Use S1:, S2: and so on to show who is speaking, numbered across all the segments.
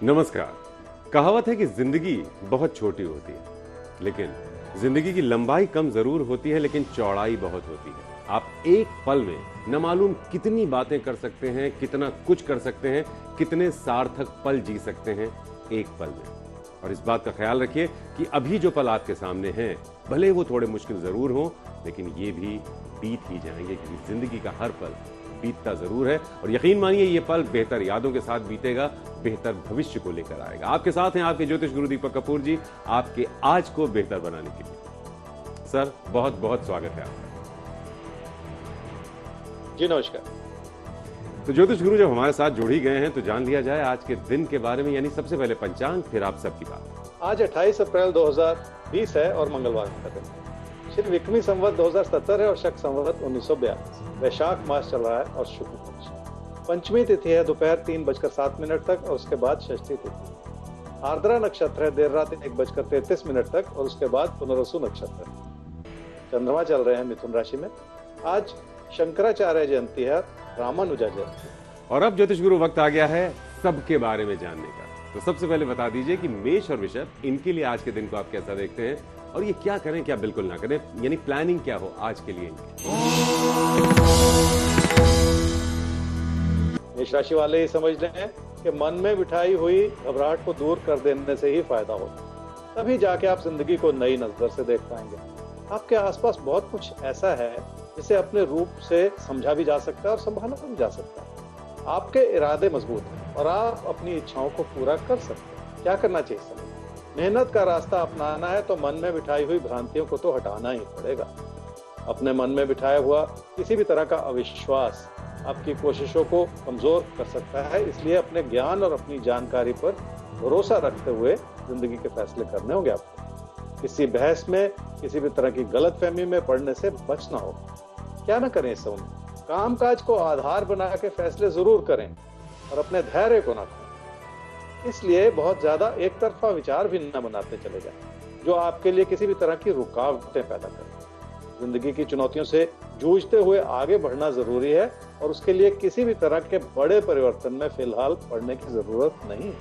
S1: नमस्कार। कहावत है कि जिंदगी बहुत छोटी होती है, लेकिन जिंदगी की लंबाई कम जरूर होती है, लेकिन चौड़ाई बहुत होती है। आप एक पल में न मालूम कितनी बातें कर सकते हैं, कितना कुछ कर सकते हैं, कितने सार्थक पल जी सकते हैं एक पल में। और इस बात का ख्याल रखिए कि अभी जो पल आपके सामने हैं, भले वो थोड़े मुश्किल जरूर हों, लेकिन ये भी बीत ही जाएंगे, क्योंकि जिंदगी का हर पल बीतता जरूर है। और यकीन मानिए ये पल बेहतर यादों के साथ बीतेगा, बेहतर भविष्य को लेकर आएगा। आपके साथ हैं आपके ज्योतिष गुरु दीपक कपूर जी, आपके आज को बेहतर बनाने के लिए। सर, बहुत बहुत स्वागत है आपका।
S2: जी नमस्कार।
S1: तो ज्योतिष गुरु जब हमारे साथ जुड़ ही गए हैं, तो जान लिया जाए आज के दिन के बारे में, यानी सबसे पहले पंचांग, फिर आप सबकी बात।
S2: आज 28 अप्रैल 2020 है और मंगलवार का दिन है। श्री विक्रमी संवत 2070 है और शक संवत 1942। वैशाख मास चल रहा है और शुक्ल पक्ष। पंचमी तिथि है दोपहर 3:07 तक और उसके बाद षष्ठी तिथि। आर्द्रा नक्षत्र है देर रात 1:33 तक और उसके बाद पुनर्वसु नक्षत्र। चंद्रमा चल रहे हैं मिथुन राशि में। आज शंकराचार्य जयंती है, रामानुजा जयंती।
S1: और अब ज्योतिष गुरु वक्त आ गया है सबके बारे में जानने का। तो सबसे पहले बता दीजिए कि मेष और वृषभ, इनके लिए आज के दिन को आप कैसा देखते हैं, और ये क्या करें क्या बिल्कुल ना करें, यानी प्लानिंग क्या हो आज के लिए।
S2: मेष राशि वाले ही समझ लें कि मन में बिठाई हुई घबराहट को दूर कर देने से ही फायदा होगा, तभी जाके आप जिंदगी को नई नजर से देख पाएंगे। आपके आसपास बहुत कुछ ऐसा है जिसे अपने रूप से समझा भी जा सकता है और संभाला भी जा सकता है। आपके इरादे मजबूत हैं और आप अपनी इच्छाओं को पूरा कर सकते हैं। क्या करना चाहिए समय? मेहनत का रास्ता अपनाना है तो मन में बिठाई हुई भ्रांतियों को तो हटाना ही पड़ेगा। अपने मन में बिठाया हुआ किसी भी तरह का अविश्वास आपकी कोशिशों को कमजोर कर सकता है, इसलिए अपने ज्ञान और अपनी जानकारी पर भरोसा रखते हुए जिंदगी के फैसले करने होंगे आपको। किसी बहस में, किसी भी तरह की गलतफहमी में पड़ने से बचना होगा। क्या ना करें इस समय? कामकाज को आधार बना के फैसले जरूर करें और अपने धैर्य को ना खोएं। इसलिए बहुत ज्यादा एक तरफा विचार भी न बनाते चले जाएं, जो आपके लिए किसी भी तरह की रुकावटें पैदा करें। जिंदगी की चुनौतियों से जूझते हुए आगे बढ़ना जरूरी है और उसके लिए किसी भी तरह के बड़े परिवर्तन में फिलहाल पड़ने की जरूरत नहीं है।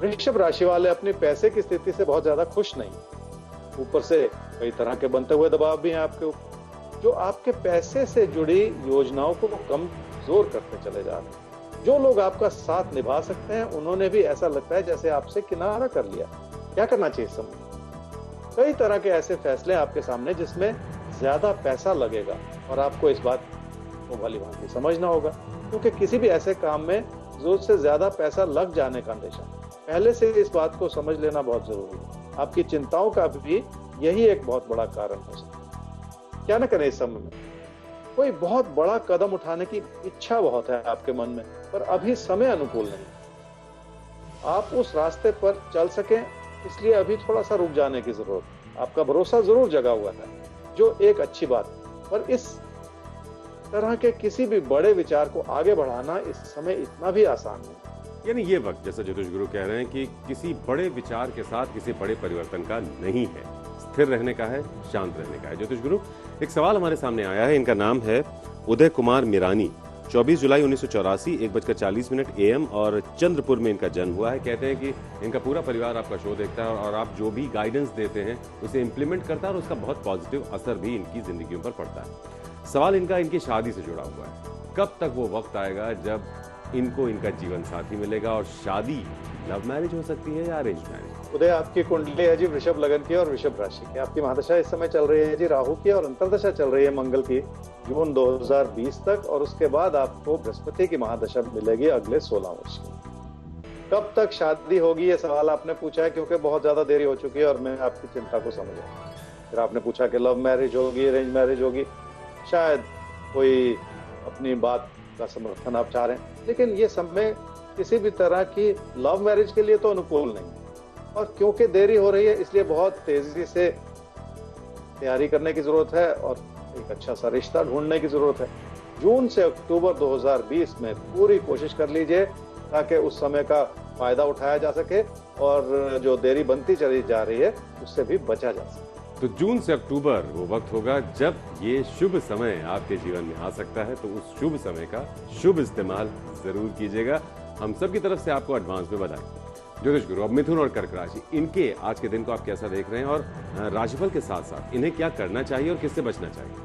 S2: वृषभ राशि वाले अपनी पैसे की स्थिति से बहुत ज्यादा खुश नहीं। ऊपर से कई तरह के बनते हुए दबाव भी हैं आपके ऊपर, जो आपके पैसे से जुड़ी योजनाओं को कमजोर करते चले जा रहे हैं। जो लोग आपका साथ निभा सकते हैं, उन्होंने भी ऐसा लगता है जैसे आपसे किनारा कर लिया। क्या करना चाहिए इस समय? कई तरह के ऐसे फैसले आपके सामने जिसमें ज्यादा पैसा लगेगा और आपको इस बात को भली भांति समझना होगा, क्योंकि किसी भी ऐसे काम में जरूरत से ज्यादा पैसा लग जाने का अंदेशा। पहले से इस बात को समझ लेना बहुत जरूरी है। आपकी चिंताओं का भी यही एक बहुत बड़ा कारण हो सकता है। क्या न करें इस समय में? कोई बहुत बड़ा कदम उठाने की इच्छा बहुत है आपके मन में, पर अभी समय अनुकूल नहीं। आप उस रास्ते पर चल सकें, इसलिए अभी थोड़ा सा रुक जाने की जरूरत है। आपका भरोसा जरूर जगा हुआ है, जो एक अच्छी बात है, पर इस तरह के किसी भी बड़े विचार को आगे बढ़ाना इस समय इतना भी आसान नहीं।
S1: यानी ये वक्त, जैसा ज्योतिष गुरु कह रहे हैं, कि किसी बड़े विचार के साथ किसी बड़े परिवर्तन का नहीं है, स्थिर रहने का है, शांत रहने का है। ज्योतिष गुरु, एक सवाल हमारे सामने आया है। इनका नाम है उदय कुमार मिरानी। 24 जुलाई 1984 1:40 AM और चंद्रपुर में इनका जन्म हुआ है। कहते हैं कि इनका पूरा परिवार आपका शो देखता है और आप जो भी गाइडेंस देते हैं उसे इंप्लीमेंट करता है और उसका बहुत पॉजिटिव असर भी इनकी जिंदगियों पर पड़ता है। सवाल इनका इनकी शादी से जुड़ा हुआ है। कब तक वो वक्त आएगा जब इनको इनका जीवन साथी मिलेगा, और शादी लव मैरिज हो सकती है या अरेंज मैरिज?
S2: उदय, आपकी कुंडली है जी वृषभ लगन की और वृषभ राशि की। आपकी महादशा इस समय चल रही है जी राहु की, और अंतर्दशा चल रही है मंगल की जून 2020 तक, और उसके बाद आपको बृहस्पति की महादशा मिलेगी अगले 16 वर्ष की। कब तक शादी होगी, ये सवाल आपने पूछा है क्योंकि बहुत ज्यादा देरी हो चुकी है और मैं आपकी चिंता को समझ रहा हूँ। फिर आपने पूछा कि लव मैरिज होगी, अरेंज मैरिज होगी। शायद कोई अपनी बात का समर्थन आप चाह रहे हैं, लेकिन ये समय किसी भी तरह की लव मैरिज के लिए तो अनुकूल नहीं, और क्योंकि देरी हो रही है इसलिए बहुत तेजी से तैयारी करने की जरूरत है और एक अच्छा सा रिश्ता ढूंढने की जरूरत है। जून से अक्टूबर 2020 में पूरी कोशिश कर लीजिए ताकि उस समय का फायदा उठाया जा सके और जो देरी बनती चली जा रही है उससे भी बचा जा सके।
S1: तो जून से अक्टूबर वो वक्त होगा जब ये शुभ समय आपके जीवन में आ सकता है, तो उस शुभ समय का शुभ इस्तेमाल जरूर कीजिएगा। हम सब की तरफ से आपको एडवांस में बधाई। ज्योतिष गुरु, अब मिथुन और कर्क राशि, इनके आज के दिन को आप कैसा देख रहे हैं और राशिफल के साथ साथ इन्हें क्या करना चाहिए और किससे बचना चाहिए?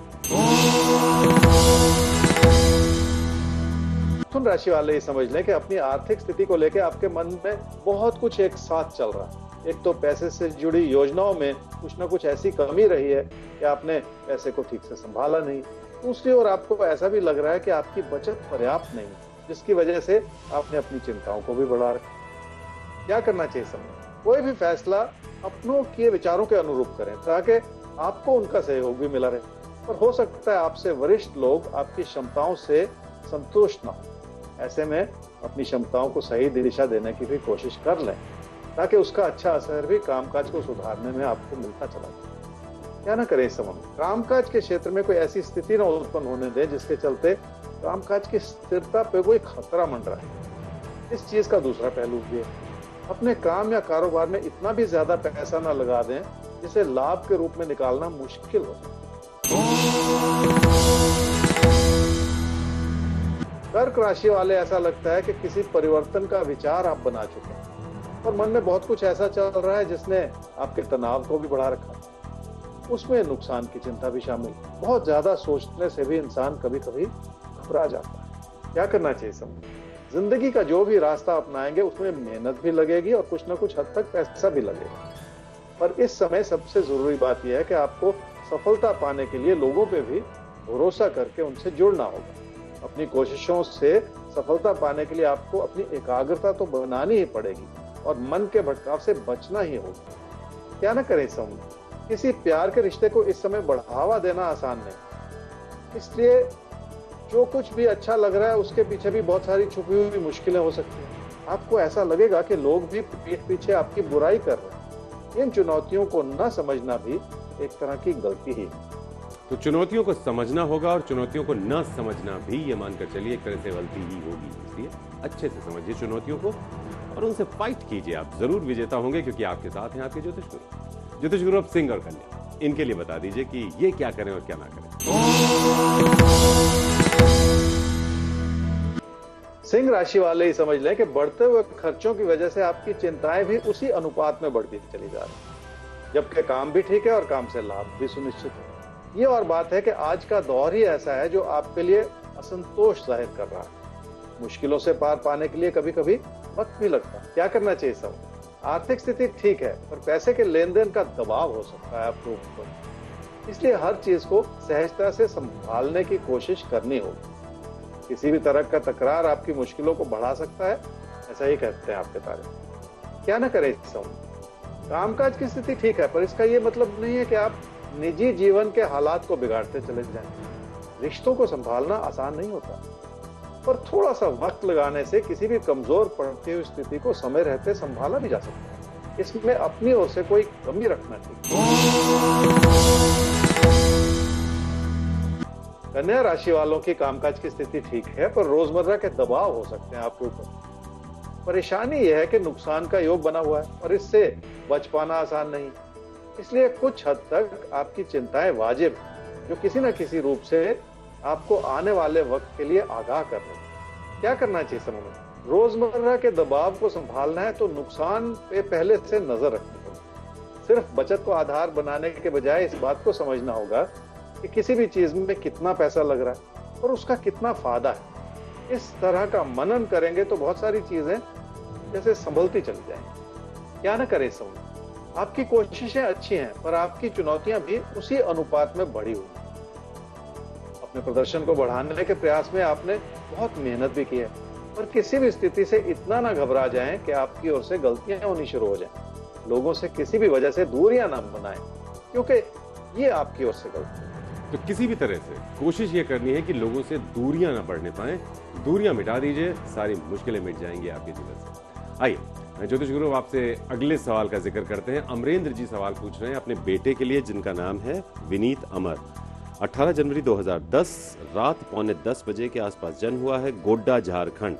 S2: मिथुन राशि वाले ये समझ लें कि अपनी आर्थिक स्थिति को लेकर आपके मन में बहुत कुछ एक साथ चल रहा है। एक तो पैसे से जुड़ी योजनाओं में कुछ ना कुछ ऐसी कमी रही है कि आपने पैसे को ठीक से संभाला नहीं। दूसरी ओर आपको ऐसा भी लग रहा है कि आपकी बचत पर्याप्त नहीं, जिसकी वजह से आपने अपनी चिंताओं को भी बढ़ा रखा। क्या करना चाहिए समय? कोई भी फैसला अपनों के विचारों के अनुरूप करें ताकि आपको उनका सहयोग भी मिला रहे। पर हो सकता है आपसे वरिष्ठ लोग आपकी क्षमताओं से संतुष्ट ना हो। ऐसे में अपनी क्षमताओं को सही दिशा देने की भी कोशिश कर लें ताकि उसका अच्छा असर भी कामकाज को सुधारने में आपको मिलता चला जाए। क्या ना करें इस समय? कामकाज के क्षेत्र में कोई ऐसी स्थिति ना उत्पन्न होने दें जिसके चलते कामकाज की स्थिरता पे कोई खतरा मंडरा है। इस चीज का दूसरा पहलू भी है, अपने काम या कारोबार में इतना भी ज्यादा पैसा ना लगा दें जिसे लाभ के रूप में निकालना मुश्किल हो जाए। कर्क राशि वाले, ऐसा लगता है कि किसी परिवर्तन का विचार आप बना चुके हैं और मन में बहुत कुछ ऐसा चल रहा है जिसने आपके तनाव को भी बढ़ा रखा। उसमें नुकसान की चिंता भी शामिल। बहुत ज्यादा सोचने से भी इंसान कभी कभी घबरा जाता है। क्या करना चाहिए समय? जिंदगी का जो भी रास्ता अपनाएंगे उसमें मेहनत भी लगेगी और कुछ ना कुछ हद तक पैसा भी लगेगा। पर इस समय सबसे जरूरी बात यह है कि आपको सफलता पाने के लिए लोगों पे भी भरोसा करके उनसे जुड़ना होगा। अपनी कोशिशों से सफलता पाने के लिए आपको अपनी एकाग्रता तो बनानी ही पड़ेगी और मन के भटकाव से बचना ही होगा। क्या ना करें इस समय? किसी प्यार के रिश्ते को इस समय बढ़ावा देना आसान नहीं, इसलिए जो कुछ भी अच्छा लग रहा है उसके पीछे भी बहुत सारी छुपी हुई मुश्किलें हो सकती हैं। आपको ऐसा लगेगा कि लोग भी पीठ पीछे आपकी बुराई कर रहे हैं। इन चुनौतियों को न समझना भी एक तरह की गलती ही है।
S1: तो चुनौतियों को समझना होगा और चुनौतियों को न समझना भी, ये मानकर चलिए, एक तरह से गलती ही होगी। इसलिए अच्छे से समझिए चुनौतियों को और उनसे फाइट कीजिए। आप जरूर विजेता होंगे क्योंकि आपके साथ हैं आपके ज्योतिष गुरु। ज्योतिष गुरु अब सिंह और कन्या, इनके लिए बता दीजिए कि ये क्या करें और क्या ना करें।
S2: सिंह राशि वाले ही समझ लें कि बढ़ते हुए खर्चों की वजह से आपकी चिंताएं भी उसी अनुपात में बढ़ती चली जा रही है, जबकि काम भी ठीक है और काम से लाभ भी सुनिश्चित है। ये और बात है कि आज का दौर ही ऐसा है जो आपके लिए असंतोष जाहिर कर रहा है। मुश्किलों से पार पाने के लिए कभी कभी वक्त भी लगता है। क्या करना चाहिए सब? आर्थिक स्थिति ठीक है पर पैसे के लेन देन का दबाव हो सकता है आपके ऊपर, इसलिए हर चीज को सहजता से संभालने की कोशिश करनी होगी। किसी भी तरह का तकरार आपकी मुश्किलों को बढ़ा सकता है, ऐसा ही कहते हैं आपके तारे। क्या ना करें इस समय? कामकाज की स्थिति ठीक है पर इसका ये मतलब नहीं है कि आप निजी जीवन के हालात को बिगाड़ते चले जाएं। रिश्तों को संभालना आसान नहीं होता, पर थोड़ा सा वक्त लगाने से किसी भी कमजोर पड़ती हुई स्थिति को समय रहते संभाला भी जा सकता है। इसमें अपनी ओर से कोई कमी रखना चाहिए। कन्या राशि वालों की कामकाज की स्थिति ठीक है पर रोजमर्रा के दबाव हो सकते हैं आपके ऊपर। परेशानी यह है कि नुकसान का योग बना हुआ है और इससे बच पाना आसान नहीं, इसलिए कुछ हद तक आपकी चिंताएं वाजिब हैं, जो किसी न किसी रूप से आपको आने वाले वक्त के लिए आगाह कर रहे हैं। क्या करना चाहिए समय में? रोजमर्रा के दबाव को संभालना है तो नुकसान पे पहले से नजर रखनी होगी। सिर्फ बचत को आधार बनाने के बजाय इस बात को समझना होगा कि किसी भी चीज में कितना पैसा लग रहा है और उसका कितना फायदा है। इस तरह का मनन करेंगे तो बहुत सारी चीजें जैसे संभलती चली जाएंगी। क्या ना करें इस समय? आपकी कोशिशें अच्छी हैं पर आपकी चुनौतियां भी उसी अनुपात में बढ़ी हुई। अपने प्रदर्शन को बढ़ाने के प्रयास में आपने बहुत मेहनत भी की है, पर किसी भी स्थिति से इतना ना घबरा जाएं कि आपकी ओर से गलतियां होनी शुरू हो जाएं। लोगों से किसी भी वजह से दूरियां ना बनाएं, क्योंकि ये आपकी ओर से गलती है।
S1: तो किसी भी तरह से कोशिश ये करनी है कि लोगों से दूरियां ना बढ़ने पाए। दूरियां मिटा दीजिए, सारी मुश्किलें मिट जाएंगी आपके जीवन से। आइए ज्योतिष गुरु आपसे अगले सवाल का जिक्र करते हैं। अमरेंद्र जी सवाल पूछ रहे हैं अपने बेटे के लिए, जिनका नाम है विनीत अमर। 18 जनवरी 2010 रात 9:45 बजे के आसपास जन्म हुआ है, गोड्डा झारखंड।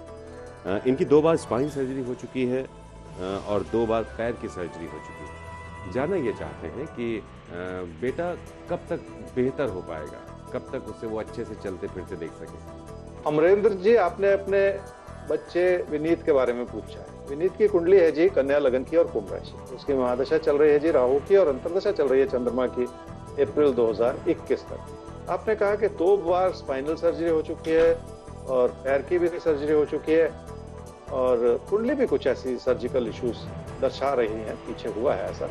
S1: इनकी 2 बार स्पाइन सर्जरी हो चुकी है और 2 बार पैर की सर्जरी हो चुकी है। जानना ये चाहते हैं कि बेटा कब तक बेहतर हो पाएगा, कब तक उसे वो अच्छे से चलते फिरते देख सके।
S2: अमरेंद्र जी, आपने अपने बच्चे विनीत के बारे में पूछा है। विनीत की कुंडली है जी कन्या लगन की और कुंभ राशि। उसकी महादशा चल रही है जी राहु की और अंतर्दशा चल रही है चंद्रमा की अप्रैल 2021 तक। आपने कहा कि 2 बार स्पाइनल सर्जरी हो चुकी है और पैर की भी सर्जरी हो चुकी है और कुंडली भी कुछ ऐसी सर्जिकल इश्यूज दर्शा रही हैं, पीछे हुआ है ऐसा,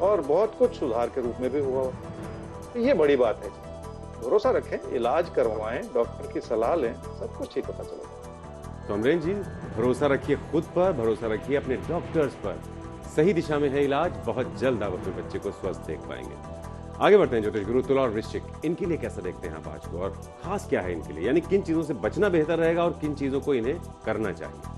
S2: और बहुत कुछ सुधार के रूप में भी हुआ। तो ये बड़ी बात है जी, भरोसा रखें, इलाज करवाएं, डॉक्टर की सलाह लें, सब कुछ ठीक पता चलेगा।
S1: तो अमरेंद्र जी, भरोसा रखिए खुद पर, भरोसा रखिए अपने डॉक्टर्स पर। सही दिशा में है इलाज, बहुत जल्द आप अपने बच्चे को स्वस्थ देख पाएंगे। आगे बढ़ते हैं ज्योतिष गुरु, तुला और वृश्चिक, इनके लिए कैसा देखते हैं आप आज को, और खास क्या है इनके लिए, यानी किन चीजों से बचना बेहतर रहेगा और किन चीजों को इन्हें करना चाहिए।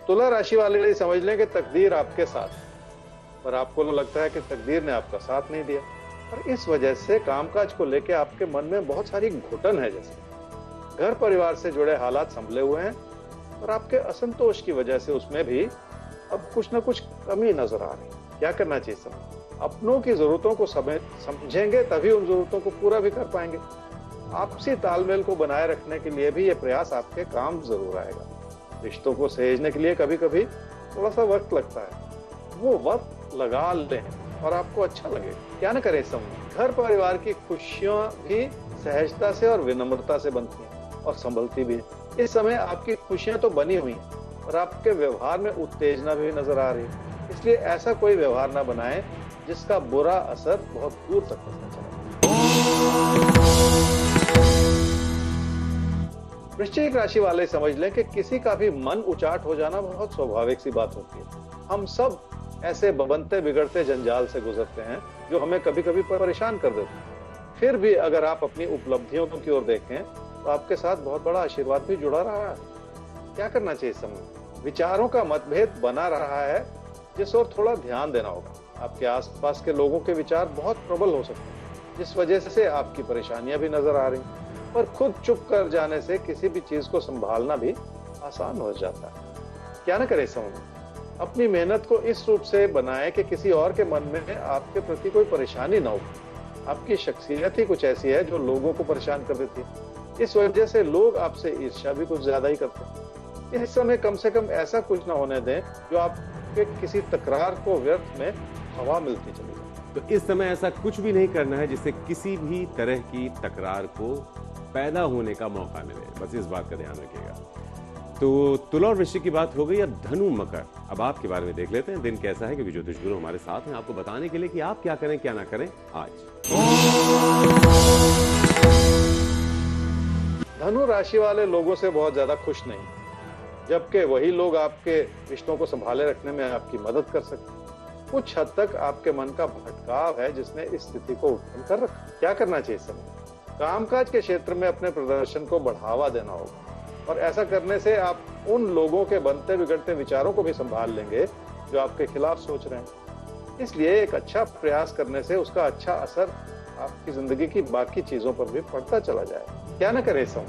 S2: तुला राशि वाले समझ लें कि तकदीर आपके साथ, पर आपको लगता है कि तकदीर ने आपका साथ नहीं दिया और इस वजह से कामकाज को लेकर आपके मन में बहुत सारी घुटन है। जैसे घर परिवार से जुड़े हालात संभले हुए हैं और आपके असंतोष की वजह से उसमें भी अब कुछ ना कुछ कमी नजर आ रही है। क्या करना चाहिए समझ, अपनों की जरूरतों को समझेंगे तभी उन जरूरतों को पूरा भी कर पाएंगे। आपसी तालमेल को बनाए रखने के लिए भी ये प्रयास आपके काम जरूर आएगा। रिश्तों को सहेजने के लिए कभी कभी थोड़ा सा वक्त लगता है, वो वक्त लगा लें और आपको अच्छा लगे। क्या न करें इस समय, घर परिवार की खुशियां भी सहजता से और विनम्रता से बनती हैं और संभलती भी है। इस समय आपकी खुशियां तो बनी हुई हैं और आपके व्यवहार में उत्तेजना भी नजर आ रही है, इसलिए ऐसा कोई व्यवहार ना बनाएं जिसका बुरा असर बहुत दूर तक पता चले। वृश्चिक राशि वाले समझ लें कि किसी का भी मन उचाट हो जाना बहुत स्वाभाविक सी बात होती है। हम सब ऐसे बनते बिगड़ते जंजाल से गुजरते हैं जो हमें कभी कभी परेशान कर देते हैं। फिर भी अगर आप अपनी उपलब्धियों की ओर देखें तो आपके साथ बहुत बड़ा आशीर्वाद भी जुड़ा रहा है। क्या करना चाहिए इस समय, विचारों का मतभेद बना रहा है जिस ओर थोड़ा ध्यान देना होगा। आपके आसपास के लोगों के विचार बहुत प्रबल हो सकते हैं जिस वजह से आपकी परेशानियां भी नजर आ रही, पर खुद चुप कर जाने से किसी भी चीज को संभालना भी आसान हो जाता है। क्या न करे समय, अपनी मेहनत को इस रूप से बनाएं कि किसी और के मन में आपके प्रति कोई परेशानी ना हो। आपकी शख्सियत ही कुछ ऐसी है जो लोगों को परेशान कर देती है, इस वजह से लोग आपसे ईर्ष्या भी कुछ ज्यादा ही करते हैं। इस समय कम से कम ऐसा कुछ ना होने दें जो आपके किसी तकरार को व्यर्थ में हवा मिलती चली जाए।
S1: तो इस समय ऐसा कुछ भी नहीं करना है जिससे किसी भी तरह की तकरार को पैदा होने का मौका मिले, बस इस बात का ध्यान रखिएगा। तो तुला और वृश्चिक की बात हो गई, अब धनु मकर, अब आपके बारे में देख लेते हैं दिन कैसा है, क्योंकि ज्योतिष गुरु हमारे साथ हैं आपको बताने के लिए कि आप क्या करें क्या ना करें आज।
S2: धनु राशि वाले लोगों से बहुत ज्यादा खुश नहीं, जबकि वही लोग आपके रिश्तों को संभाले रखने में आपकी मदद कर सकते हैं। कुछ हद तक आपके मन का भटकाव है जिसने इस स्थिति को उत्पन्न कर रखा। क्या करना चाहिए इस समय, कामकाज के क्षेत्र में अपने प्रदर्शन को बढ़ावा देना होगा और ऐसा करने से आप उन लोगों के बनते बिगड़ते विचारों को भी संभाल लेंगे जो आपके खिलाफ सोच रहे हैं। इसलिए एक अच्छा प्रयास करने से उसका अच्छा असर आपकी जिंदगी की बाकी चीजों पर भी पड़ता चला जाए। क्या न करे इस समय,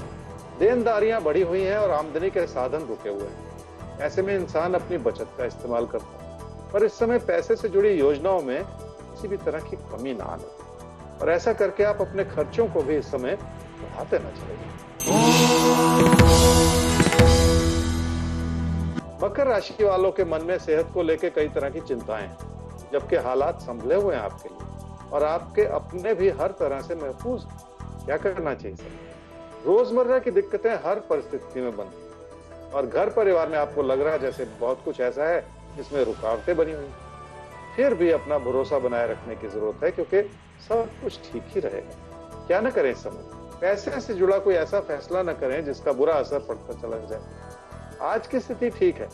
S2: देनदारियां बढ़ी हुई हैं और आमदनी के साधन रुके हुए हैं। ऐसे में इंसान अपनी बचत का इस्तेमाल करता है, पर इस समय पैसे से जुड़ी योजनाओं में किसी भी तरह की कमी ना आने और ऐसा करके आप अपने खर्चों को भी इस समय बढ़ाते ना चले जाएं। मकर राशि वालों के मन में सेहत को लेकर कई तरह की चिंताएं हैं, जबकि हालात संभले हुए हैं आपके लिए और आपके अपने भी हर तरह से महफूज हैं। क्या करना चाहिए सर, रोजमर्रा की दिक्कतें हर परिस्थिति में बनती और घर परिवार में आपको लग रहा है जैसे बहुत कुछ ऐसा है जिसमें रुकावटें बनी हुई, फिर भी अपना भरोसा बनाए रखने की जरूरत है क्योंकि सब कुछ ठीक ही रहेगा। क्या न करें इस समय, पैसे से जुड़ा कोई ऐसा फैसला न करें जिसका बुरा असर पड़ता चला जाए। आज की स्थिति ठीक है,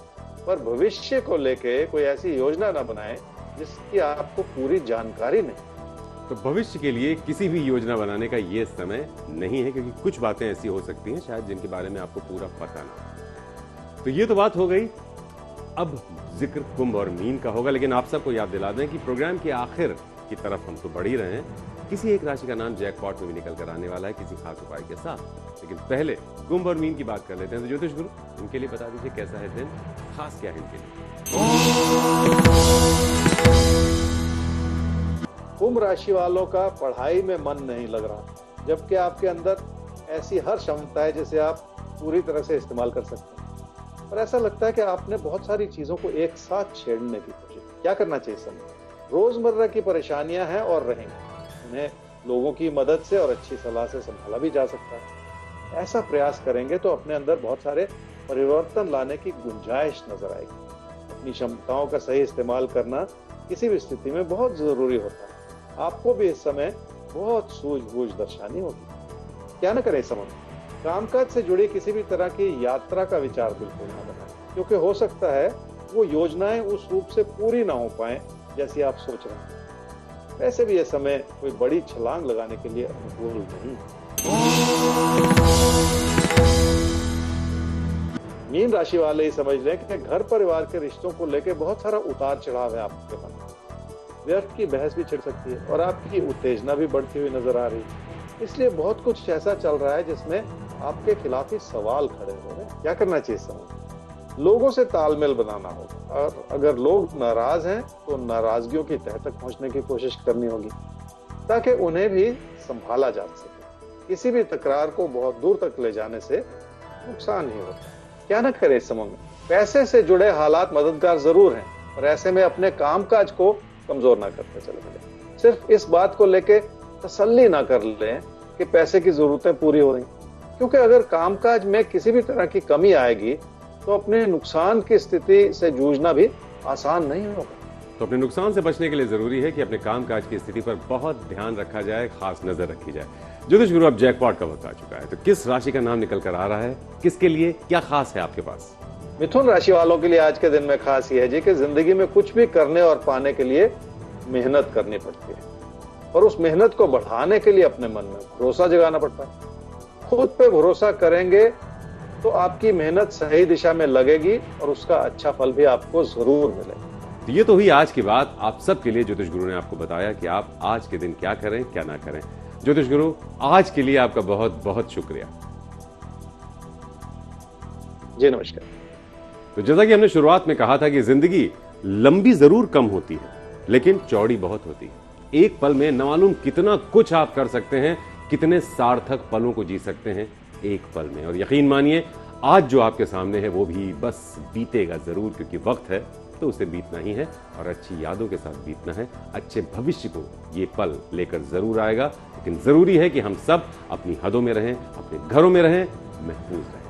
S2: पर भविष्य को लेके कोई ऐसी योजना न बनाएं जिसकी आपको पूरी जानकारी नहीं।
S1: तो भविष्य के लिए किसी भी योजना बनाने का ये समय नहीं है, क्योंकि कुछ बातें ऐसी हो सकती हैं शायद जिनके बारे में आपको पूरा पता ना। तो ये तो बात हो गई, अब जिक्र कुंभ और मीन का होगा, लेकिन आप सबको याद दिला दें कि प्रोग्राम के आखिर की तरफ हम तो बढ़ ही रहे हैं। किसी एक राशि का नाम जैकपॉट में भी निकल कर आने वाला है किसी खास उपाय के साथ। लेकिन पहले कुंभ और मीन की बात कर लेते हैं। तो ज्योतिष गुरु, इनके लिए बता दीजिए कैसा है दिन, खास क्या है इनके लिए।
S2: कुंभ राशि वालों का पढ़ाई में मन नहीं लग रहा, जबकि आपके अंदर ऐसी हर क्षमता है जिसे आप पूरी तरह से इस्तेमाल कर सकते हैं। और ऐसा लगता है कि आपने बहुत सारी चीजों को एक साथ छेड़ने की कोशिश। क्या करना चाहिए इस समय? रोजमर्रा की परेशानियां हैं और रहेंगी, उन्हें लोगों की मदद से और अच्छी सलाह से संभाला भी जा सकता है। ऐसा प्रयास करेंगे तो अपने अंदर बहुत सारे परिवर्तन लाने की गुंजाइश नजर आएगी। अपनी क्षमताओं का सही इस्तेमाल करना किसी भी स्थिति में बहुत जरूरी होता है। आपको भी इस समय बहुत सूझबूझ दर्शानी होगी। क्या न करें इस समय? कामकाज से जुड़ी किसी भी तरह की यात्रा का विचार बिल्कुल ना बनाएं, क्योंकि हो सकता है वो योजनाएं उस रूप से पूरी ना हो पाए जैसी आप सोच रहे हैं। वैसे भी यह समय कोई बड़ी छलांग लगाने के लिए अनुकूल नहीं। मीन राशि वाले ही समझ लें कि घर परिवार के रिश्तों को लेकर बहुत सारा उतार चढ़ाव है आपके मन में। व्यर्थ की बहस भी छिड़ सकती है और आपकी उत्तेजना भी बढ़ती हुई नजर आ रही है। इसलिए बहुत कुछ ऐसा चल रहा है जिसमें आपके खिलाफ ही सवाल खड़े हो रहे हैं। क्या करना चाहिए इस समय? लोगों से तालमेल बनाना होगा, और अगर लोग नाराज हैं तो नाराजगियों की तह तक पहुंचने की कोशिश करनी होगी ताकि उन्हें भी संभाला जा सके। किसी भी तकरार को बहुत दूर तक ले जाने से नुकसान ही होता है। क्या न करे इस समय में? पैसे से जुड़े हालात मददगार जरूर हैं, और ऐसे में अपने कामकाज को कमजोर ना करते चले मिले। सिर्फ इस बात को लेके तसल्ली ना कर लें कि पैसे की जरूरतें पूरी हो रही, क्योंकि अगर कामकाज में किसी भी तरह की कमी आएगी तो अपने नुकसान की स्थिति से जूझना भी आसान नहीं होगा।
S1: तो अपने नुकसान से बचने के लिए जरूरी है कि अपने कामकाज की स्थिति पर बहुत ध्यान रखा जाए, खास नजर रखी जाए। ज्योतिष गुरु, अब जैकपॉट का वक्त आ चुका है, तो किस राशि का नाम निकल कर आ रहा है, किसके लिए क्या खास है आपके पास?
S2: मिथुन राशि वालों के लिए आज के दिन में खास यह है जी कि जिंदगी में कुछ भी करने और पाने के लिए मेहनत करनी पड़ती है, और उस मेहनत को बढ़ाने के लिए अपने मन में भरोसा जगाना पड़ता है। खुद पे भरोसा करेंगे तो आपकी मेहनत सही दिशा में लगेगी और उसका अच्छा फल भी आपको जरूर मिलेगा।
S1: तो ये तो हुई आज की बात। आप सबके लिए ज्योतिष गुरु ने आपको बताया कि आप आज के दिन क्या करें क्या ना करें। ज्योतिष गुरु, आज के लिए आपका बहुत बहुत शुक्रिया।
S2: जी नमस्कार।
S1: तो जैसा कि हमने शुरुआत में कहा था कि जिंदगी लंबी जरूर कम होती है, लेकिन चौड़ी बहुत होती है। एक पल में न मालूम कितना कुछ आप कर सकते हैं, कितने सार्थक पलों को जी सकते हैं एक पल में। और यकीन मानिए, आज जो आपके सामने है वो भी बस बीतेगा जरूर, क्योंकि वक्त है तो उसे बीतना ही है, और अच्छी यादों के साथ बीतना है। अच्छे भविष्य को ये पल लेकर जरूर आएगा, लेकिन जरूरी है कि हम सब अपनी हदों में रहें, अपने घरों में रहें, महफूज रहें।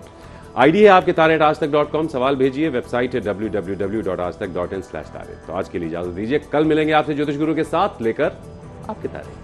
S1: आईडी है आपके taare@aajtak.com। सवाल भेजिए। वेबसाइट है www.aajtak.in/taare। तो आज के लिए इजाजत दीजिए। कल मिलेंगे आपसे ज्योतिष गुरु के साथ लेकर आपके तारे।